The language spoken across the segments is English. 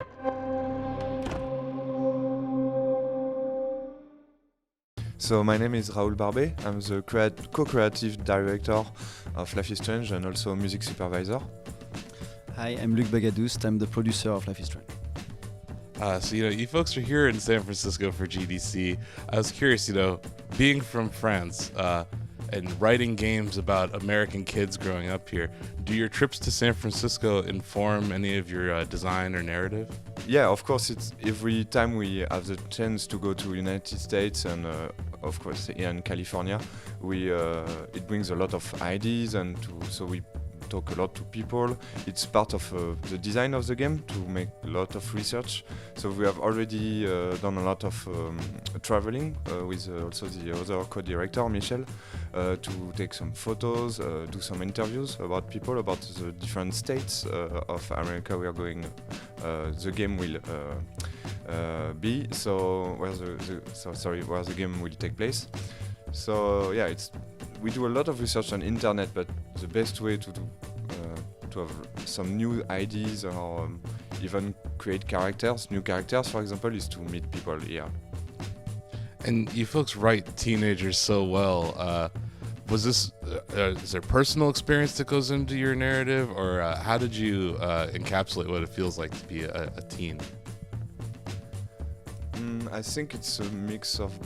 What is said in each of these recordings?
So my name is Raoul Barbet. I'm the co-creative director of Life is Strange and also music supervisor. Hi, I'm Luc Bagadoust. I'm the producer of Life is Strange. So, you folks are here in San Francisco for GDC. I was curious, being from France and writing games about American kids growing up here, do your trips to San Francisco inform any of your design or narrative? Yeah, of course, it's every time we have the chance to go to United States and of course here in California, it brings a lot of ideas so we talk a lot to people. It's part of the design of the game to make a lot of research. So we have already done a lot of traveling with also the other co-director, Michel, to take some photos, do some interviews about people, about the different states of America we are going, the game will be, so where the game will take place. So yeah, we do a lot of research on internet, but the best way to have some new ideas or even create new characters, for example, is to meet people here. And you folks write teenagers so well. Is there personal experience that goes into your narrative, or how did you encapsulate what it feels like to be a teen? I think it's a mix of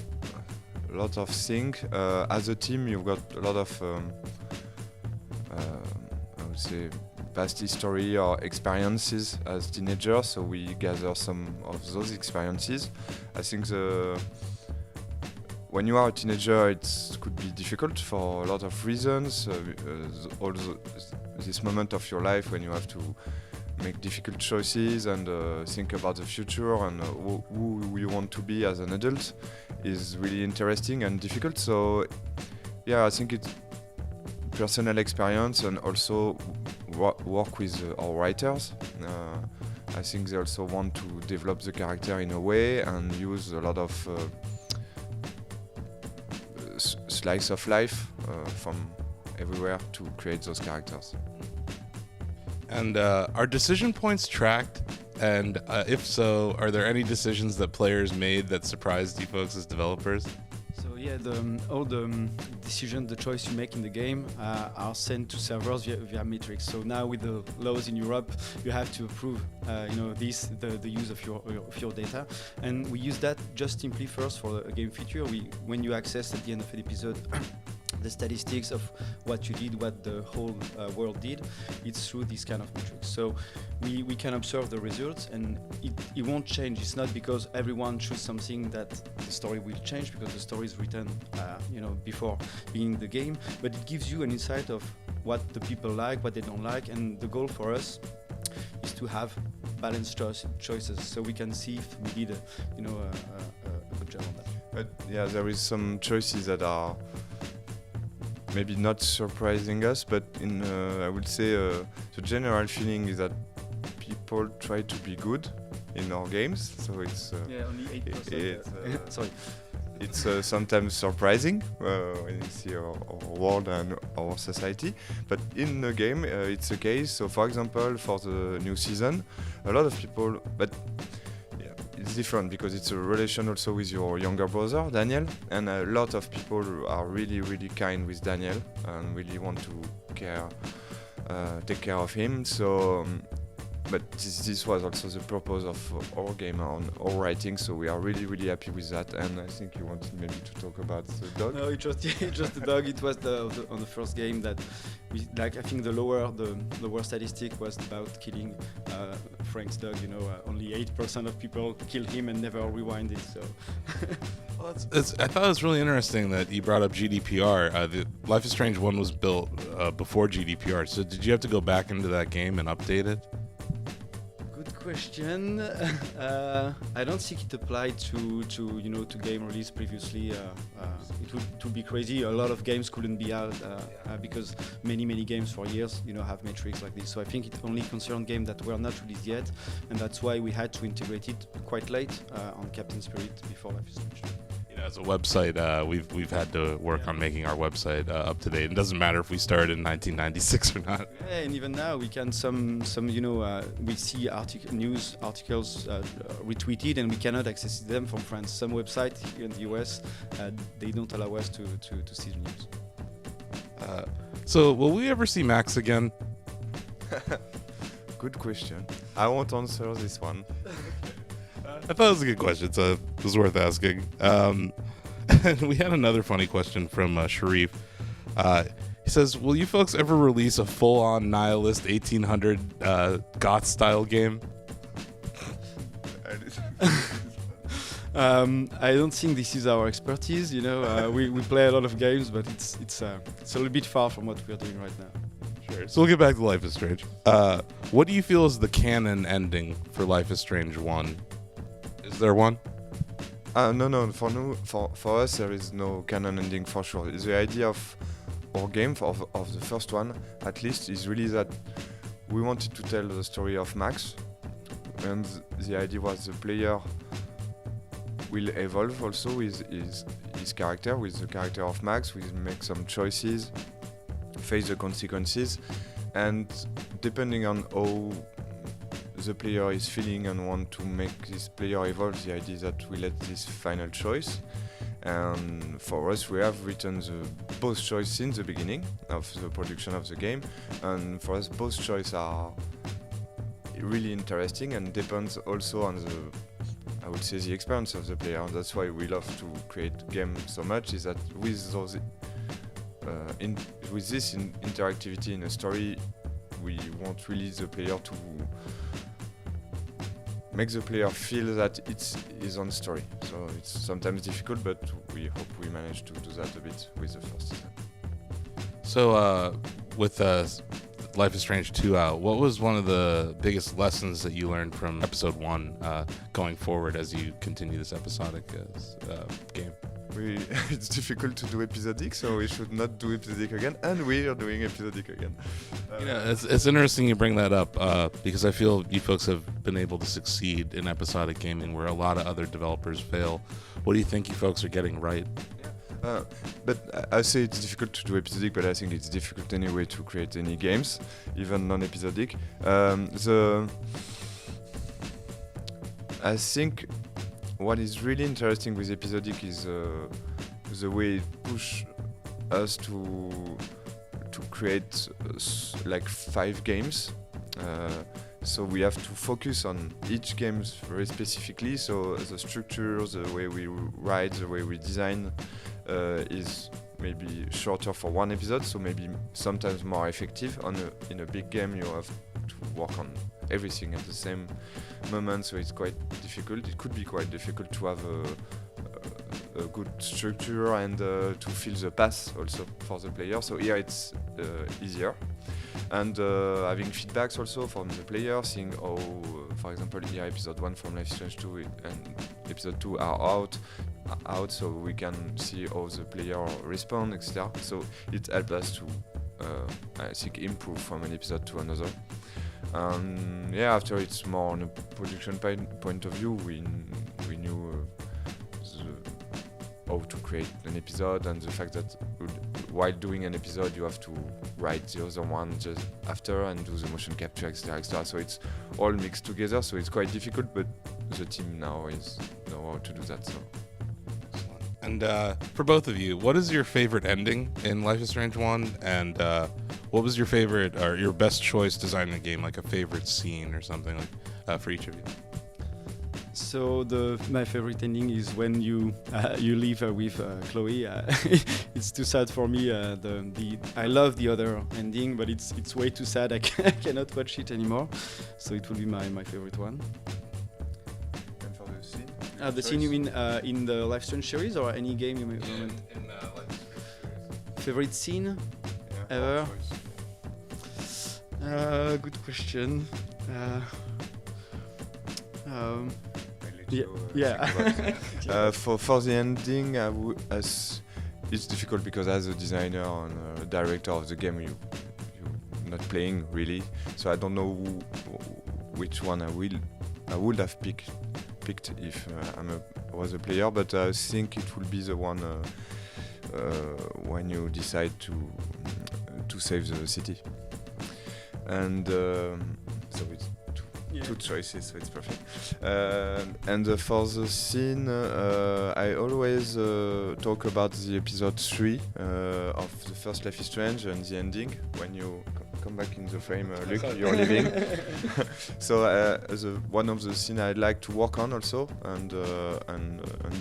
a lot of things. As a team, you've got a lot of, I would say, past history or experiences as teenagers, so we gather some of those experiences. I think when you are a teenager, it could be difficult for a lot of reasons. This moment of your life when you have to make difficult choices and think about the future and who you want to be as an adult is really interesting and difficult. So yeah, I think it's personal experience and also work with our writers. I think they also want to develop the character in a way and use a lot of slice of life from everywhere to create those characters. And are decision points tracked? And if so, are there any decisions that players made that surprised you folks as developers? So yeah, all the decisions, the choice you make in the game are sent to servers via metrics. So now with the laws in Europe, you have to approve, the use of your data, and we use that just simply first for a game feature. When you access at the end of an episode the statistics of what you did, what the whole world did, it's through this kind of metrics. So we can observe the results, and it won't change. It's not because everyone chooses something that the story will change, because the story is written before being the game, but it gives you an insight of what the people like, what they don't like, and the goal for us is to have balanced choices, so we can see if we did a good job on that. But yeah, there is some choices that are maybe not surprising us, but I would say the general feeling is that people try to be good in our games. So it's only 8%. Sorry. It's sometimes surprising when you see our world and our society, but in the game it's the case. So for example, for the new season, a lot of people, but it's different because it's a relation also with your younger brother, Daniel, and a lot of people are really, really kind with Daniel and really want to take care of him. So, but this was also the purpose of our game and our writing, so we are really, really happy with that. And I think you wanted maybe to talk about the dog. No, it's just the dog. It was on the first game that I think the lower statistic was about killing Frank's dog. Only 8% of people kill him and never rewind it. So. Well, I thought it was really interesting that you brought up GDPR. The Life is Strange 1 was built before GDPR. So did you have to go back into that game and update it? Question. I don't think it applied to game release previously. It would be crazy. A lot of games couldn't be out because many games for years have metrics like this. So I think it only concerned games that were not released yet, and that's why we had to integrate it quite late on Captain Spirit before Life is Strange. As a website, we've had to work on making our website up to date. It doesn't matter if we started in 1996 or not. Yeah, and even now we can we see news articles retweeted and we cannot access them from France. Some websites here in the US they don't allow us to see the news. So will we ever see Max again? Good question. I won't answer this one. I thought it was a good question, so it was worth asking. And we had another funny question from Sharif. He says, will you folks ever release a full-on nihilist 1800 goth-style game? I don't think this is our expertise. We play a lot of games, but it's a little bit far from what we're doing right now. Sure. So we'll get back to Life is Strange. What do you feel is the canon ending for Life is Strange 1? Is there one? No. For us, there is no canon ending for sure. The idea of our game, of the first one, at least, is really that we wanted to tell the story of Max, and the idea was the player will evolve also with his character, with the character of Max. We make some choices, face the consequences, and depending on how the player is feeling and want to make this player evolve, the idea is that we let this final choice. And for us, we have written both choices in the beginning of the production of the game, and for us both choices are really interesting and depends also on the experience of the player. And that's why we love to create games so much, is that with this interactivity in a story, we want really the player to make the player feel that it is on story. So it's sometimes difficult, but we hope we manage to do that a bit with the first season. So with Life is Strange 2 out, what was one of the biggest lessons that you learned from episode 1 going forward as you continue this episodic game? It's difficult to do episodic, so we should not do episodic again, and we are doing episodic again. It's interesting you bring that up because I feel you folks have been able to succeed in episodic gaming where a lot of other developers fail. What do you think you folks are getting right? But I say it's difficult to do episodic, but I think it's difficult anyway to create any games, even non-episodic. I think what is really interesting with episodic is the way it pushes us to create like 5 games. So we have to focus on each game very specifically. So the structure, the way we write, the way we design is maybe shorter for one episode, so maybe sometimes more effective. In a big game, you have to work on everything at the same moment, so it's quite difficult. It could be quite difficult to have a good structure and to feel the path also for the player. So here it's easier. And having feedbacks also from the player, seeing how, for example, here episode 1 from Life is Strange 2 and episode 2 are out, so we can see how the player respond, etc. So it helps us to, I think, improve from an episode to another. After it's more on a production point of view, we knew how to create an episode, and the fact that while doing an episode you have to write the other one just after and do the motion capture, etc. So it's all mixed together, so it's quite difficult, but the team now know how to do that. So. And for both of you, what is your favorite ending in Life is Strange 1? And what was your favorite or your best choice designing the game, like a favorite scene or something like for each of you? So my favorite ending is when you leave with Chloe. It's too sad for me. I love the other ending, but it's way too sad. I cannot watch it anymore. So it will be my favorite one. And for the scene? The scene you mean in the Life is Strange series or any game you may in Life is Strange series. Favorite scene ever? Good question. For the ending, it's difficult because as a designer and director of the game, you're not playing really. So I don't know which one I would have picked if I'm was a player, but I think it will be the one when you decide to save the city. And so it's two choices, so it's perfect. And for the scene, I always talk about the episode 3 of the first Life is Strange and the ending when you come back in the frame, Luke, you're leaving. So one of the scenes I'd like to work on also and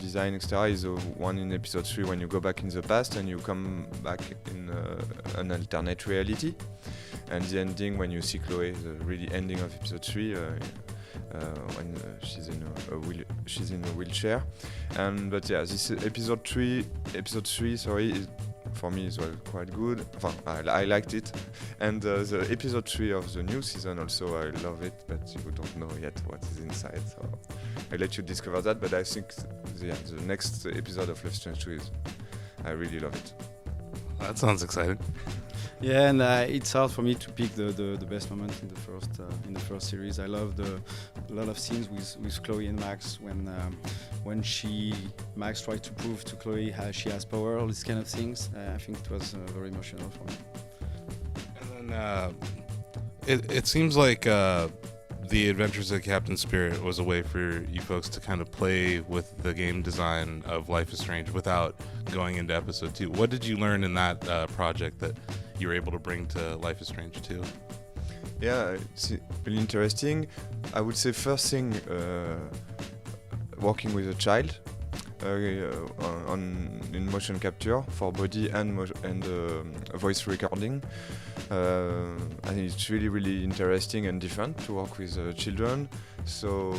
design etc. is the one in episode 3 when you go back in the past and you come back in an alternate reality. And the ending when you see Chloe, the really ending of episode 3, when she's in a wheelchair. But yeah, this episode 3, is, for me is quite good. I liked it, and the episode 3 of the new season also I love it, but you don't know yet what is inside. So I let you discover that. But I think the next episode of Life is Strange 2 I really love it. That sounds exciting. Yeah, and it's hard for me to pick the best moment in the first series. I loved a lot of scenes with Chloe and Max when Max tried to prove to Chloe how she has power, all these kind of things. I think it was very emotional for me. And then it seems like the Adventures of Captain Spirit was a way for you folks to kind of play with the game design of Life is Strange without going into episode 2. What did you learn in that project that you were able to bring to Life is Strange 2? Yeah, it's really interesting. I would say first thing, working with a child in motion capture for body and voice recording. I think it's really interesting and different to work with children. So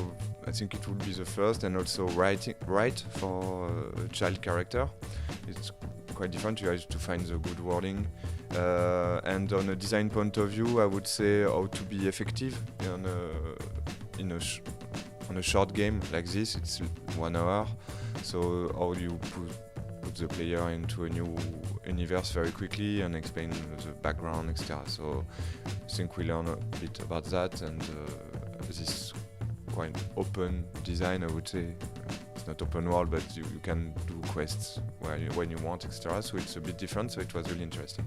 I think it would be the first, and also write for a child character. It's quite different. You have to find the good wording. And on a design point of view, I would say how to be effective on a short game like this. It's 1 hour, so how you put the player into a new universe very quickly and explain the background, etc. So I think we learn a bit about that, and this quite open design, I would say. It's not open world, but you can do quests when you want, etc. So it's a bit different, so it was really interesting.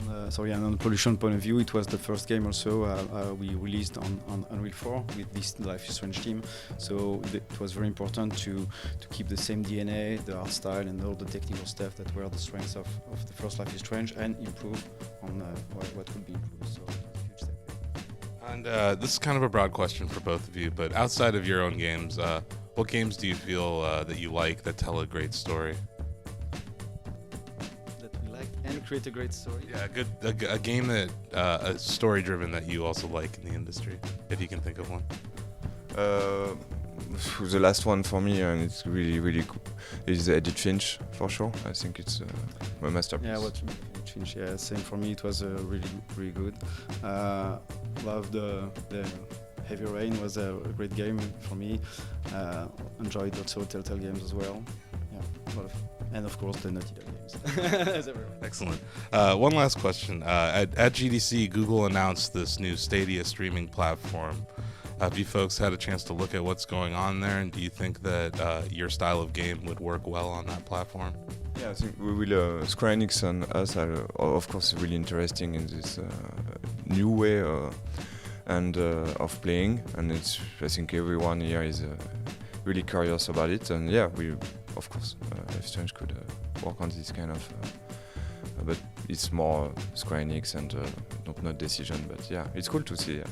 And on a production point of view, it was the first game also we released on Unreal 4 with this Life is Strange team. So it was very important to keep the same DNA, the art style, and all the technical stuff that were the strengths of the first Life is Strange, and improve on what could be improved. So it was a huge step. And this is kind of a broad question for both of you, but outside of your own games, what games do you feel that you like that tell a great story? And create a great story. Yeah, a game that a story-driven that you also like in the industry, if you can think of one. The last one for me, and it's really cool, is Edith Finch for sure. I think it's a masterpiece. Yeah, what Finch? Yeah, same for me. It was really good. Loved the Heavy Rain was a great game for me. Enjoyed also Telltale games as well. Yeah, a lot of. And of course the Naughty Dog games. Excellent. One last question. At GDC, Google announced this new Stadia streaming platform. Have you folks had a chance to look at what's going on there, and do you think that your style of game would work well on that platform? Yeah, I think we will. Square Enix and us are, of course, really interesting in this new way of playing, and I think everyone here is really curious about it, and yeah, we. Of course, Life is Strange could work on this kind of, but it's more Square Enix and Dontnod decision. But yeah, it's cool to see. Yeah.